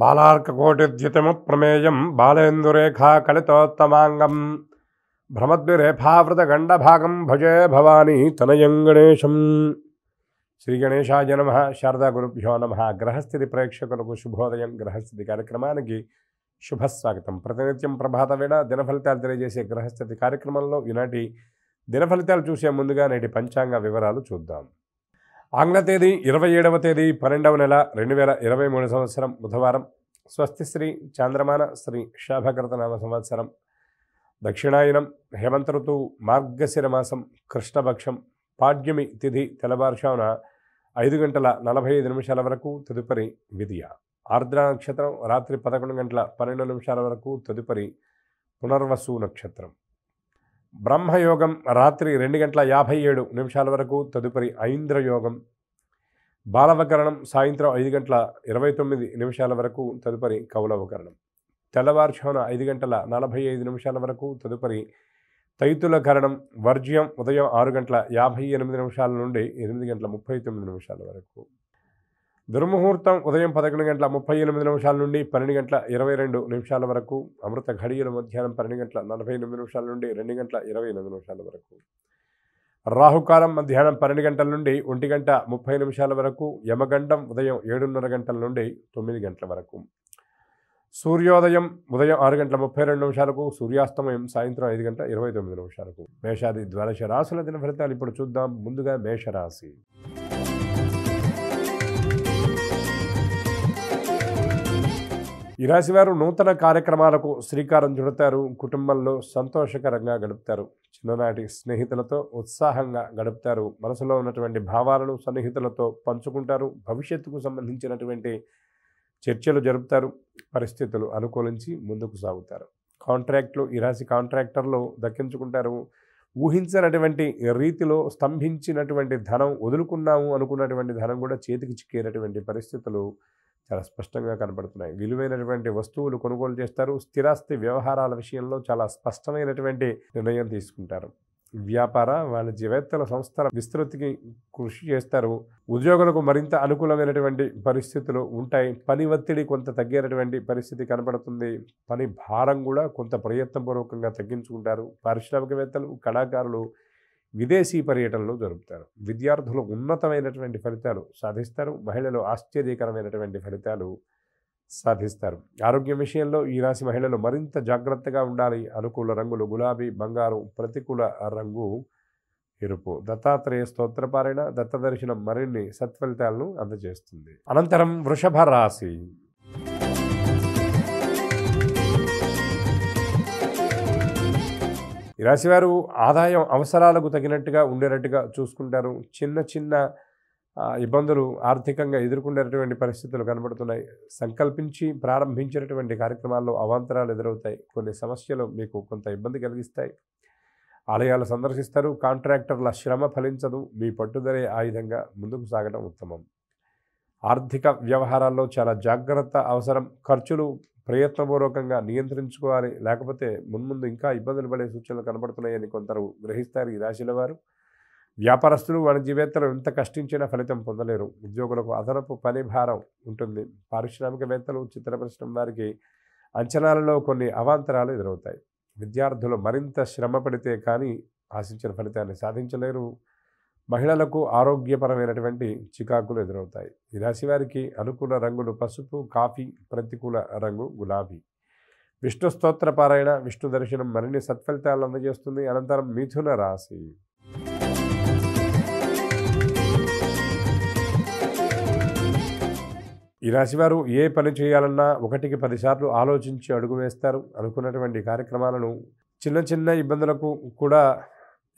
బాలార్కకోటిద్యుతిమప్రమేయం బాలేందురేఖాకలితోత్తమాంగం భ్రమద్విరేఫావృతగండభాగం భజే భవానీ తనయం గణేశం. శ్రీ గణేశాయ నమః. శారదా గురుభ్యో నమః. గ్రహస్థితి ప్రేక్షకులకు శుభోదయం. గ్రహస్థితి కార్యక్రమానికి శుభస్వాగతం. ప్రతినిత్యం ప్రభాత వేళ దినఫలితాలు తెలియజేసే గ్రహస్థితి కార్యక్రమంలో ఈనాటి దినఫలితాలు చూసే ముందుగా నేటి పంచాంగ వివరాలు చూద్దాం. ఆంగ్ల తేదీ 27వ తేదీ 12వ నెల 2023 సంవత్సరం బుధవారం. స్వస్తి శ్రీ చాంద్రమాన శ్రీ శాభకృతనామ సంవత్సరం దక్షిణాయనం హేమంత ఋతువు మార్గశిర మాసం కృష్ణపక్షం పాడ్యమి తిథి తెల్లవారుజామున 5:45 వరకు తదుపరి విదియ. ఆర్ద్ర నక్షత్రం రాత్రి 11:12 వరకు తదుపరి పునర్వసు నక్షత్రం. బ్రహ్మయోగం రాత్రి 2:57 వరకు తదుపరి ఐంద్రయోగం. బాలవకరణం సాయంత్రం 5:29 వరకు తదుపరి కౌలవకరణం. తెల్లవారుజామున 5:45 వరకు తదుపరి తైతులకరణం. వర్జ్యం ఉదయం 6:58 నుండి 8:39 వరకు. దుర్ముహూర్తం ఉదయం 11:38 నుండి 12:22 వరకు. అమృత ఘడియలు మధ్యాహ్నం 12:48 నుండి 2:28 వరకు. రాహుకాలం మధ్యాహ్నం 12 గంటల నుండి 1:30 వరకు. యమగండం ఉదయం 7:30 నుండి 9 వరకు. సూర్యోదయం ఉదయం 6:32 సూర్యాస్తమయం సాయంత్రం 5:29 మేషాది ద్వాదశ రాశుల దిన ఫలితాలు ఇప్పుడు చూద్దాం. ముందుగా మేషరాశి. ఈ రాశివారు నూతన కార్యక్రమాలకు శ్రీకారం చుడతారు. కుటుంబంలో సంతోషకరంగా గడుపుతారు. చిన్ననాటి స్నేహితులతో ఉత్సాహంగా గడుపుతారు. మనసులో ఉన్నటువంటి భావాలను సన్నిహితులతో పంచుకుంటారు. భవిష్యత్తుకు సంబంధించినటువంటి చర్చలు జరుపుతారు. పరిస్థితులు అనుకూలించి ముందుకు సాగుతారు. కాంట్రాక్టులు ఈ రాశి కాంట్రాక్టర్లు దక్కించుకుంటారు. ఊహించినటువంటి రీతిలో స్తంభించినటువంటి ధనం, వదులుకున్నాము అనుకున్నటువంటి ధనం కూడా చేతికి చిక్కేటటువంటి పరిస్థితులు చాలా స్పష్టంగా కనబడుతున్నాయి. విలువైనటువంటి వస్తువులు కొనుగోలు చేస్తారు. స్థిరాస్తి వ్యవహారాల విషయంలో చాలా స్పష్టమైనటువంటి నిర్ణయం తీసుకుంటారు. వ్యాపార వాణిజ్యవేత్తల సంస్థల విస్తృతికి కృషి చేస్తారు. ఉద్యోగులకు మరింత అనుకూలమైనటువంటి పరిస్థితులు ఉంటాయి. పని ఒత్తిడి కొంత తగ్గేటటువంటి పరిస్థితి కనబడుతుంది. పని భారం కూడా కొంత ప్రయత్నపూర్వకంగా తగ్గించుకుంటారు. పారిశ్రామికవేత్తలు, కళాకారులు విదేశీ పర్యటనలు జరుపుతారు. విద్యార్థులు ఉన్నతమైనటువంటి ఫలితాలు సాధిస్తారు. మహిళలు ఆశ్చర్యకరమైనటువంటి ఫలితాలు సాధిస్తారు. ఆరోగ్యం విషయంలో ఈ రాశి మహిళలు మరింత జాగ్రత్తగా ఉండాలి. అనుకూల రంగులు గులాబీ, బంగారు. ప్రతికూల రంగు ఎరుపు. దత్తాత్రేయ స్తోత్రపారాయణ, దత్తదర్శనం మరిన్ని సత్ఫలితాలను అందజేస్తుంది. అనంతరం వృషభ రాశి. ఈ రాశివారు ఆదాయం అవసరాలకు తగినట్టుగా ఉండేటట్టుగా చూసుకుంటారు. చిన్న చిన్న ఇబ్బందులు ఆర్థికంగా ఎదుర్కొనేటటువంటి పరిస్థితులు కనబడుతున్నాయి. సంకల్పించి ప్రారంభించినటువంటి కార్యక్రమాల్లో అవాంతరాలు ఎదురవుతాయి. కొన్ని సమస్యలు మీకు కొంత ఇబ్బంది కలిగిస్తాయి. ఆలయాలు సందర్శిస్తారు. కాంట్రాక్టర్ల శ్రమ ఫలించదు. మీ పట్టుదలే ఆయుధంగా ముందుకు సాగడం ఉత్తమం. ఆర్థిక వ్యవహారాల్లో చాలా జాగ్రత్త అవసరం. ఖర్చులు ప్రయత్నపూర్వకంగా నియంత్రించుకోవాలి. లేకపోతే మున్ముందు ఇంకా ఇబ్బందులు పడే సూచనలు కనబడుతున్నాయని కొందరు గ్రహిస్తారు. ఈ రాశిల వారు వ్యాపారస్తులు, వాణిజ్యవేత్తలు ఎంత కష్టించినా ఫలితం పొందలేరు. ఉద్యోగులకు అదనపు పని భారం ఉంటుంది. పారిశ్రామికవేత్తలు, చిత్ర పరిశ్రమ వారికి అంచనాలలో కొన్ని అవాంతరాలు ఎదురవుతాయి. విద్యార్థులు మరింత శ్రమ పడితే కానీ ఆశించిన ఫలితాన్ని సాధించలేరు. మహిళలకు ఆరోగ్యపరమైనటువంటి చికాకులు ఎదురవుతాయి. ఈ రాశి వారికి అనుకూల రంగులు పసుపు, కాఫీ. ప్రతికూల రంగు గులాబీ. విష్ణు స్తోత్ర పారాయణ, విష్ణు దర్శనం మరిన్ని సత్ఫలితాలను అందజేస్తుంది. అనంతరం మిథున రాశి. ఈ రాశివారు ఏ పని చేయాలన్నా 1కి 10 సార్లు ఆలోచించి అడుగు వేస్తారు. అనుకున్నటువంటి కార్యక్రమాలను చిన్న చిన్న ఇబ్బందులకు కూడా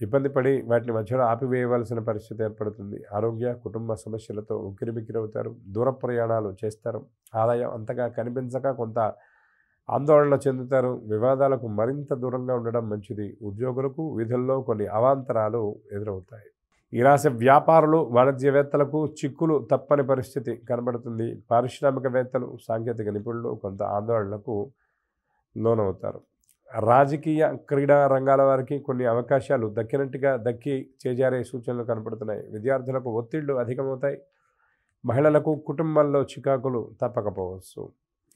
ఇబ్బంది పడి వాటిని మధ్యలో ఆపివేయవలసిన పరిస్థితి ఏర్పడుతుంది. ఆరోగ్య కుటుంబ సమస్యలతో ఉక్కిరిబిక్కిరవుతారు. దూర ప్రయాణాలు చేస్తారు. ఆదాయం అంతగా కనిపించక కొంత ఆందోళన చెందుతారు. వివాదాలకు మరింత దూరంగా ఉండడం మంచిది. ఉద్యోగులకు విధుల్లో కొన్ని అవాంతరాలు ఎదురవుతాయి. ఈ రాశి వ్యాపారులు, వాణిజ్యవేత్తలకు చిక్కులు తప్పని పరిస్థితి కనబడుతుంది. పారిశ్రామికవేత్తలు, సాంకేతిక నిపుణులు కొంత ఆందోళనకు లోనవుతారు. రాజకీయ, క్రీడా రంగాల వారికి కొన్ని అవకాశాలు దక్కి చేజారే సూచనలు కనపడుతున్నాయి. విద్యార్థులకు ఒత్తిళ్లు అధికమవుతాయి. మహిళలకు కుటుంబంలో చికాకులు తప్పకపోవచ్చు.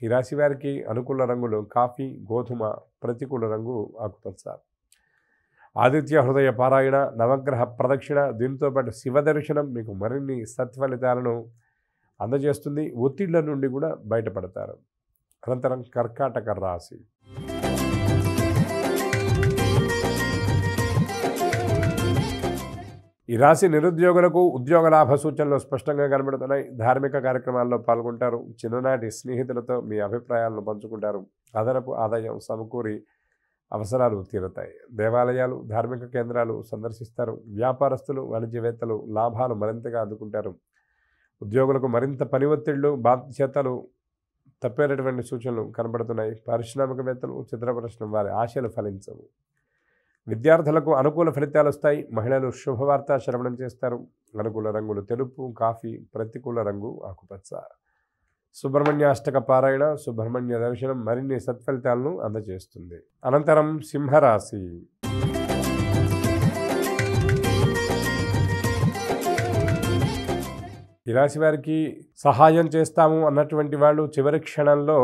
ఈ రాశి వారికి అనుకూల రంగులు కాఫీ, గోధుమ, ప్రతికూల రంగు ఆకుపచ్చ. ఆదిత్య హృదయ పారాయణ, నవగ్రహ ప్రదక్షిణ, దీంతో పాటు శివ దర్శనం మీకు మరిన్ని సత్ఫలితాలను అందజేస్తుంది. ఒత్తిళ్ల నుండి కూడా బయటపడతారు. అనంతరం కర్కాటక రాశి. ఈ రాశి నిరుద్యోగులకు ఉద్యోగ లాభ సూచనలు స్పష్టంగా కనబడుతున్నాయి. ధార్మిక కార్యక్రమాల్లో పాల్గొంటారు. చిన్ననాటి స్నేహితులతో మీ అభిప్రాయాలను పంచుకుంటారు. అదనపు ఆదాయం సమకూరి అవసరాలు తీరుతాయి. దేవాలయాలు, ధార్మిక కేంద్రాలు సందర్శిస్తారు. వ్యాపారస్తులు, వాణిజ్యవేత్తలు లాభాలు మరింతగా అందుకుంటారు. ఉద్యోగులకు మరింత పని ఒత్తిళ్లు, బాధ్యతలు తప్పేటటువంటి సూచనలు కనబడుతున్నాయి. పారిశ్రామికవేత్తలు, చిత్ర పరిశ్రమ వారి ఆశలు ఫలించవు. విద్యార్థులకు అనుకూల ఫలితాలు వస్తాయి. మహిళలు శుభవార్త శ్రవణం చేస్తారు. అనుకూల రంగులు తెలుపు, కాఫీ, ప్రతికూల రంగు ఆకుపచ్చ. సుబ్రహ్మణ్యాష్టక పారాయణ, సుబ్రహ్మణ్య దర్శనం మరిన్ని సత్ఫలితాలను అందజేస్తుంది. అనంతరం సింహరాశి. ఈ రాశి వారికి సహాయం చేస్తాము అన్నటువంటి వాళ్ళు చివరి క్షణంలో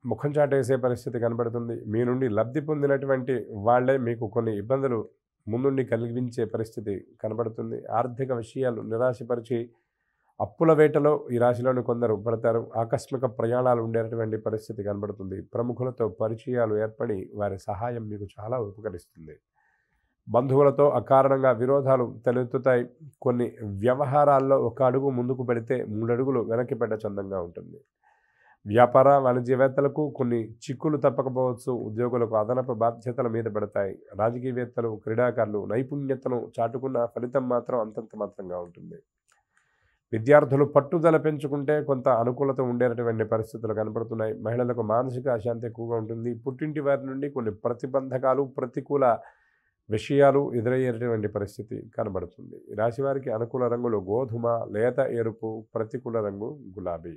ముఖం చాటేసే పరిస్థితి కనబడుతుంది. మీ నుండి లబ్ధి పొందినటువంటి వాళ్లే మీకు కొన్ని ఇబ్బందులు ముందుండి కలిగించే పరిస్థితి కనబడుతుంది. ఆర్థిక విషయాలు నిరాశపరిచి అప్పుల వేటలో ఈ రాశిలోని కొందరు పడతారు. ఆకస్మిక ప్రయాణాలు ఉండేటటువంటి పరిస్థితి కనబడుతుంది. ప్రముఖులతో పరిచయాలు ఏర్పడి వారి సహాయం మీకు చాలా ఉపకరిస్తుంది. బంధువులతో అకారణంగా విరోధాలు తలెత్తుతాయి. కొన్ని వ్యవహారాల్లో ఒక అడుగు ముందుకు పెడితే 3 అడుగులు వెనక్కి పెట్ట చందంగా ఉంటుంది. వ్యాపార, వాణిజ్యవేత్తలకు కొన్ని చిక్కులు తప్పకపోవచ్చు. ఉద్యోగులకు అదనపు బాధ్యతల మీద పడతాయి. రాజకీయవేత్తలు, క్రీడాకారులు నైపుణ్యతను చాటుకున్న ఫలితం మాత్రం అంతంత మాత్రంగా ఉంటుంది. విద్యార్థులు పట్టుదల పెంచుకుంటే కొంత అనుకూలత ఉండేటటువంటి పరిస్థితులు కనపడుతున్నాయి. మహిళలకు మానసిక అశాంతి ఎక్కువగా ఉంటుంది. పుట్టింటి వారి నుండి కొన్ని ప్రతిబంధకాలు, ప్రతికూల విషయాలు ఎదురయ్యేటువంటి పరిస్థితి కనబడుతుంది. ఈ రాశి వారికి అనుకూల రంగులు గోధుమ, లేత ఎరుపు, ప్రతికూల రంగు గులాబీ.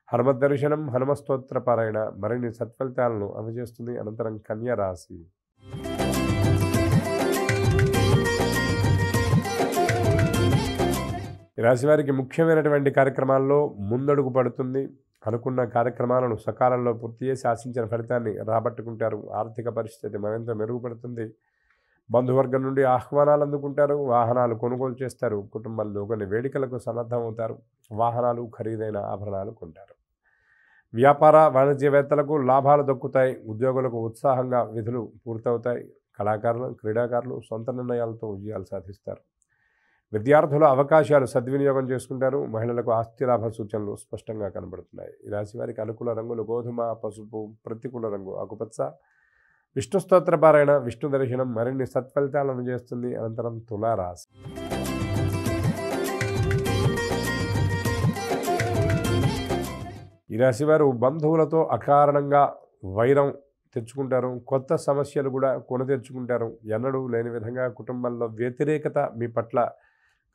హనుమత్ దర్శనం, హనుమస్తోత్ర పారాయణ మరిన్ని సత్ఫలితాలను అందజేస్తుంది. అనంతరం కన్యా రాశి. ఈ రాశి వారికి ముఖ్యమైనటువంటి కార్యక్రమాల్లో ముందడుగు పడుతుంది. అనుకున్న కార్యక్రమాలను సకాలంలో పూర్తి చేసి ఆశించిన ఫలితాన్ని రాబట్టుకుంటారు. ఆర్థిక పరిస్థితి మరింత మెరుగుపడుతుంది. బంధువర్గం నుండి ఆహ్వానాలు అందుకుంటారు. వాహనాలు కొనుగోలు చేస్తారు. కుటుంబంలో కొన్ని వేడుకలకు సన్నద్ధమవుతారు. వాహనాలు, ఖరీదైన ఆభరణాలు కొంటారు. వ్యాపార, వాణిజ్యవేత్తలకు లాభాలు దక్కుతాయి. ఉద్యోగులకు ఉత్సాహంగా విధులు పూర్తవుతాయి. కళాకారులు, క్రీడాకారులు సొంత నిర్ణయాలతో విజయాలు సాధిస్తారు. విద్యార్థుల అవకాశాలు సద్వినియోగం చేసుకుంటారు. మహిళలకు ఆస్తి లాభ సూచనలు స్పష్టంగా కనబడుతున్నాయి. ఈ రాశి వారికి అనుకూల రంగులు గోధుమ, పసుపు, ప్రతికూల రంగు ఆకుపచ్చ. విష్ణు స్తోత్ర పారాయణ, విష్ణు దర్శనం మరిన్ని సత్ఫలితాలను అందజేస్తుంది. అనంతరం తులారాశి. ఈ రాశి వారు బంధువులతో అకారణంగా వైరం తెచ్చుకుంటారు. కొత్త సమస్యలు కూడా కొని తెచ్చుకుంటారు. ఎన్నడూ లేని విధంగా కుటుంబంలో వ్యతిరేకత మీ పట్ల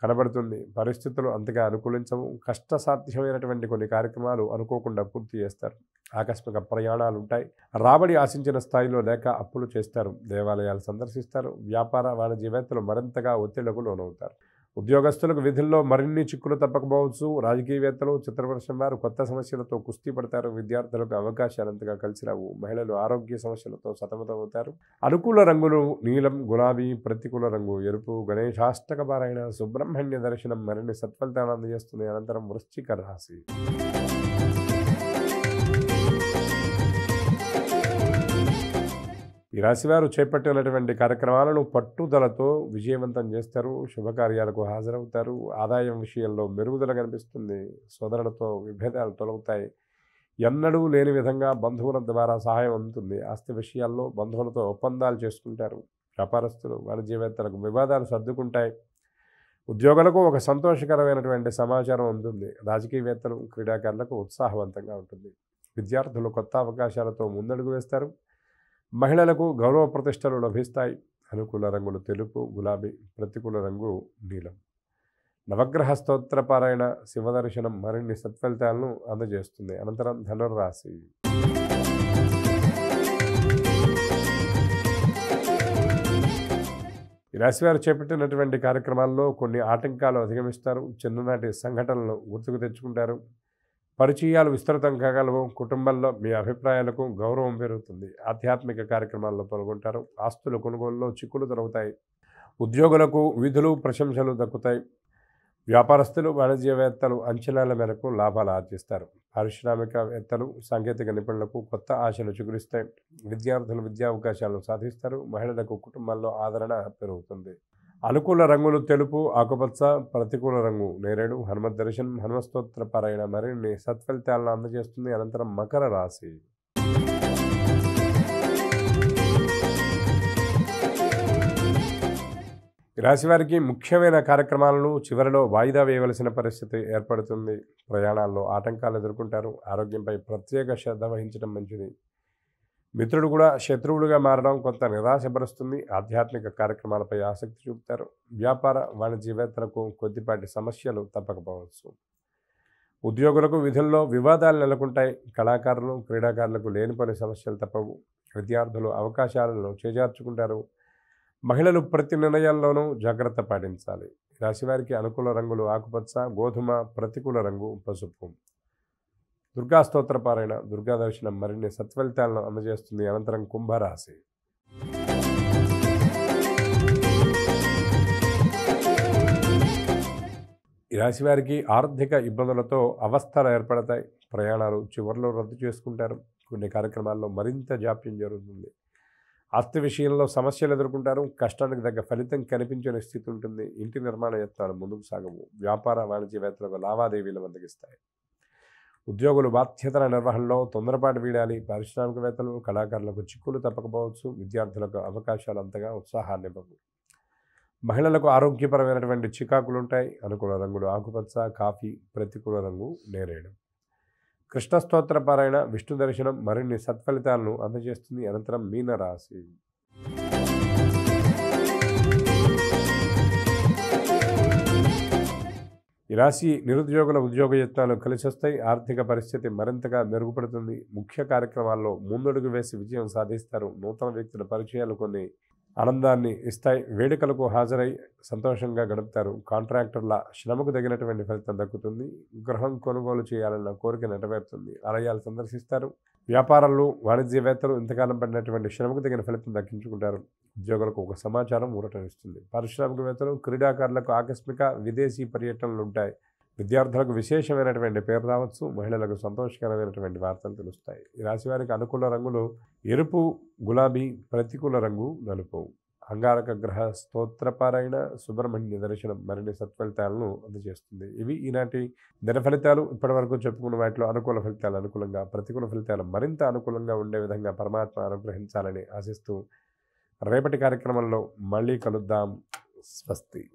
కనబడుతుంది. పరిస్థితులు అంతగా అనుకూలించవు. కష్టసాధ్యమైనటువంటి కొన్ని కార్యక్రమాలు అనుకోకుండా పూర్తి చేస్తారు. ఆకస్మిక ప్రయాణాలు ఉంటాయి. రాబడి ఆశించిన స్థాయిలో లేక అప్పులు చేస్తారు. దేవాలయాలు సందర్శిస్తారు. వ్యాపార, వాణిజ్యవేత్తలు మరింతగా ఒత్తిళ్లకు లోనవుతారు. ఉద్యోగస్తులకు విధుల్లో మరిన్ని చిక్కులు తప్పకపోవచ్చు. రాజకీయవేత్తలు, చిత్ర పరిశ్రమ వారు కొత్త సమస్యలతో కుస్తీ పడతారు. విద్యార్థులకు అవకాశాలంతగా కలిసి రావు. మహిళలు ఆరోగ్య సమస్యలతో సతమతమవుతారు. అనుకూల రంగులు నీలం, గులాబీ, ప్రతికూల రంగు ఎరుపు. గణేశాష్టక పారాయణ, సుబ్రహ్మణ్య దర్శనం మరిన్ని సత్ఫలితాలను అందజేస్తుంది. అనంతరం వృశ్చిక రాశి. ఈ రాశివారు చేపట్టినటువంటి కార్యక్రమాలను పట్టుదలతో విజయవంతం చేస్తారు. శుభకార్యాలకు హాజరవుతారు. ఆదాయం విషయంలో మెరుగుదల కనిపిస్తుంది. సోదరులతో విభేదాలు తొలగుతాయి. ఎన్నడూ లేని విధంగా బంధువుల ద్వారా సహాయం అందుతుంది. ఆస్తి విషయాల్లో బంధువులతో ఒప్పందాలు చేసుకుంటారు. వ్యాపారస్తులు, వాణిజ్యవేత్తలకు వివాదాలు సర్దుకుంటాయి. ఉద్యోగులకు ఒక సంతోషకరమైనటువంటి సమాచారం ఉంటుంది. రాజకీయవేత్తలు, క్రీడాకారులకు ఉత్సాహవంతంగా ఉంటుంది. విద్యార్థులు కొత్త అవకాశాలతో ముందడుగు వేస్తారు. మహిళలకు గౌరవ ప్రతిష్టలు లభిస్తాయి. అనుకూల రంగులు తెలుపు, గులాబీ, ప్రతికూల రంగు నీలం. నవగ్రహ స్తోత్ర పారాయణ, శివదర్శనం మరిన్ని సత్ఫలితాలను అందజేస్తుంది. అనంతరం ధనుర్రాశి. ఈ రాశివారు చేపట్టినటువంటి కార్యక్రమాల్లో కొన్ని ఆటంకాలు అధిగమిస్తారు. చిన్ననాటి సంఘటనలు గుర్తుకు తెచ్చుకుంటారు. పరిచయాలు విస్తృతం కాగలవు. కుటుంబంలో మీ అభిప్రాయాలకు గౌరవం పెరుగుతుంది. ఆధ్యాత్మిక కార్యక్రమాల్లో పాల్గొంటారు. ఆస్తుల కొనుగోలులో చిక్కులు దొరుకుతాయి. ఉద్యోగులకు విధులు ప్రశంసలు దక్కుతాయి. వ్యాపారస్తులు వాణిజ్యవేత్తలు అంచనాల మేరకు లాభాలు ఆర్జిస్తారు. పారిశ్రామికవేత్తలు సాంకేతిక నిపుణులకు కొత్త ఆశలు చిగురిస్తాయి. విద్యార్థులు విద్యా అవకాశాలను సాధిస్తారు. మహిళలకు కుటుంబాల్లో ఆదరణ పెరుగుతుంది. అనుకూల రంగులు తెలుపు, ఆకుపచ్చ. ప్రతికూల రంగు నేరేడు. హనుమత్ దర్శనం, హనుమస్తోత్ర పారాయణ మరిన్ని సత్ఫలితాలను అందజేస్తుంది. అనంతరం మకర రాశి. ఈ రాశి వారికి ముఖ్యమైన కార్యక్రమాలను చివరిలో వాయిదా వేయవలసిన పరిస్థితి ఏర్పడుతుంది. ప్రయాణాల్లో ఆటంకాలు ఎదుర్కొంటారు. ఆరోగ్యంపై ప్రత్యేక శ్రద్ధ వహించడం మంచిది. మిత్రుడు కూడా శత్రువులుగా మారడం కొంత నిరాశపరుస్తుంది. ఆధ్యాత్మిక కార్యక్రమాలపై ఆసక్తి చూపుతారు. వ్యాపార వాణిజ్యవేత్తలకు కొద్దిపాటి సమస్యలు తప్పకపోవచ్చు. ఉద్యోగులకు విధుల్లో వివాదాలు నెలకొంటాయి. కళాకారులు క్రీడాకారులకు లేనిపోని సమస్యలు తప్పవు. విద్యార్థులు అవకాశాలను చేజార్చుకుంటారు. మహిళలు ప్రతి నిర్ణయాల్లోనూ జాగ్రత్త పాటించాలి. రాశివారికి అనుకూల రంగులు ఆకుపచ్చ, గోధుమ. ప్రతికూల రంగు పసుపు. దుర్గా స్తోత్ర పారాయణ, దుర్గా దర్శనం మరిన్ని సత్ఫలితాలను అందజేస్తుంది. అనంతరం కుంభరాశి. ఈ రాశి వారికి ఆర్థిక ఇబ్బందులతో అవస్థలు ఏర్పడతాయి. ప్రయాణాలు చివరిలో రద్దు చేసుకుంటారు. కొన్ని కార్యక్రమాల్లో మరింత జాప్యం జరుగుతుంది. ఆస్తి విషయంలో సమస్యలు ఎదుర్కొంటారు. కష్టానికి తగ్గ ఫలితం కనిపించని స్థితి ఉంటుంది. ఇంటి నిర్మాణ యత్నాలు ముందుకు సాగవు. వ్యాపార వాణిజ్యవేత్తలకు లావాదేవీలు మందగిస్తాయి. ఉద్యోగులు బాధ్యతల నిర్వహణలో తొందరపాటు వీడాలి. పారిశ్రామికవేత్తలు కళాకారులకు చిక్కులు తప్పకపోవచ్చు. విద్యార్థులకు అవకాశాలు అంతగా ఉత్సాహాన్ని ఇవ్వవు. మహిళలకు ఆరోగ్యపరమైనటువంటి చికాకులుంటాయి. అనుకూల రంగులు ఆకుపచ్చ, కాఫీ. ప్రతికూల రంగు నేరేడు. కృష్ణ స్తోత్ర పారాయణ, విష్ణు దర్శనం మరిన్ని సత్ఫలితాలను అందజేస్తుంది. అనంతరం మీనరాశి. ఈ రాశి నిరుద్యోగుల ఉద్యోగ యత్నాలు కలిసి వస్తాయి. ఆర్థిక పరిస్థితి మరింతగా మెరుగుపడుతుంది. ముఖ్య కార్యక్రమాల్లో ముందడుగు వేసి విజయం సాధిస్తారు. నూతన వ్యక్తుల పరిచయాలు కొన్ని ఆనందాన్ని ఇస్తాయి. వేడుకలకు హాజరై సంతోషంగా గడుపుతారు. కాంట్రాక్టర్ల శ్రమకు తగినటువంటి ఫలితం దక్కుతుంది. గృహం కొనుగోలు చేయాలన్న కోరిక నెరవేరుతుంది. ఆలయాలు సందర్శిస్తారు. వ్యాపారాలు వాణిజ్యవేత్తలు ఇంతకాలం పడినటువంటి శ్రమకు తగిన ఫలితం దక్కించుకుంటారు. ఉద్యోగులకు ఒక సమాచారం ఊరటనిస్తుంది. పారిశ్రామికవేత్తలు క్రీడాకారులకు ఆకస్మిక విదేశీ పర్యటనలు ఉంటాయి. విద్యార్థులకు విశేషమైనటువంటి పేరు రావచ్చు. మహిళలకు సంతోషకరమైనటువంటి వార్తలు తెలుస్తాయి. ఈ రాశి వారికి అనుకూల రంగులు ఎరుపు, గులాబీ. ప్రతికూల రంగు నలుపు. అంగారక గ్రహ స్తోత్రపారాయణ, సుబ్రహ్మణ్య దర్శనం మరిన్ని సత్ఫలితాలను అందజేస్తుంది. ఇవి ఈనాటి దిన ఫలితాలు. ఇప్పటివరకు చెప్పుకున్న వాటిలో అనుకూల ఫలితాలు అనుకూలంగా, ప్రతికూల ఫలితాలు మరింత అనుకూలంగా ఉండే విధంగా పరమాత్మ అనుగ్రహించాలని ఆశిస్తూ రేపటి కార్యక్రమంలో మళ్ళీ కలుద్దాం. స్వస్తి.